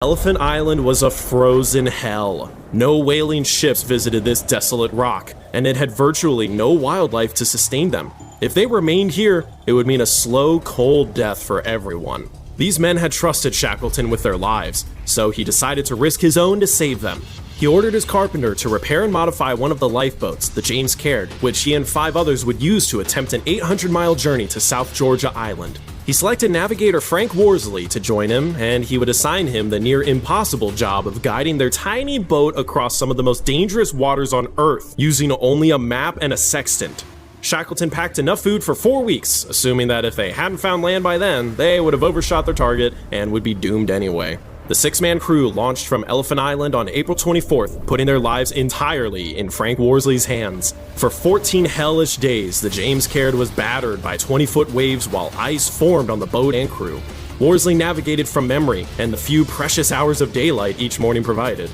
Elephant Island was a frozen hell. No whaling ships visited this desolate rock, and it had virtually no wildlife to sustain them. If they remained here, it would mean a slow, cold death for everyone. These men had trusted Shackleton with their lives, so he decided to risk his own to save them. He ordered his carpenter to repair and modify one of the lifeboats, the James Caird, which he and 5 others would use to attempt an 800-mile journey to South Georgia Island. He selected navigator Frank Worsley to join him, and he would assign him the near impossible job of guiding their tiny boat across some of the most dangerous waters on Earth, using only a map and a sextant. Shackleton packed enough food for 4 weeks, assuming that if they hadn't found land by then, they would have overshot their target and would be doomed anyway. The 6-man crew launched from Elephant Island on April 24th, putting their lives entirely in Frank Worsley's hands. For 14 hellish days, the James Caird was battered by 20-foot waves while ice formed on the boat and crew. Worsley navigated from memory and the few precious hours of daylight each morning provided.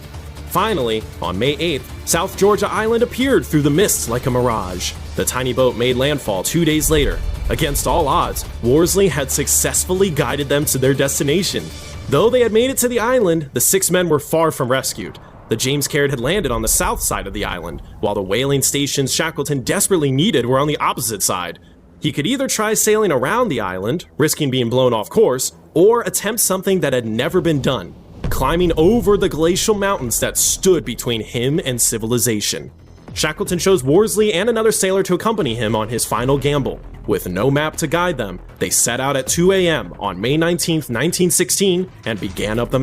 Finally, on May 8th, South Georgia Island appeared through the mists like a mirage. The tiny boat made landfall 2 days later. Against all odds, Worsley had successfully guided them to their destination. Though they had made it to the island, the 6 men were far from rescued. The James Caird had landed on the south side of the island, while the whaling stations Shackleton desperately needed were on the opposite side. He could either try sailing around the island, risking being blown off course, or attempt something that had never been done, climbing over the glacial mountains that stood between him and civilization. Shackleton chose Worsley and another sailor to accompany him on his final gamble. With no map to guide them, they set out at 2 a.m. on May 19, 1916, and began up the mountain.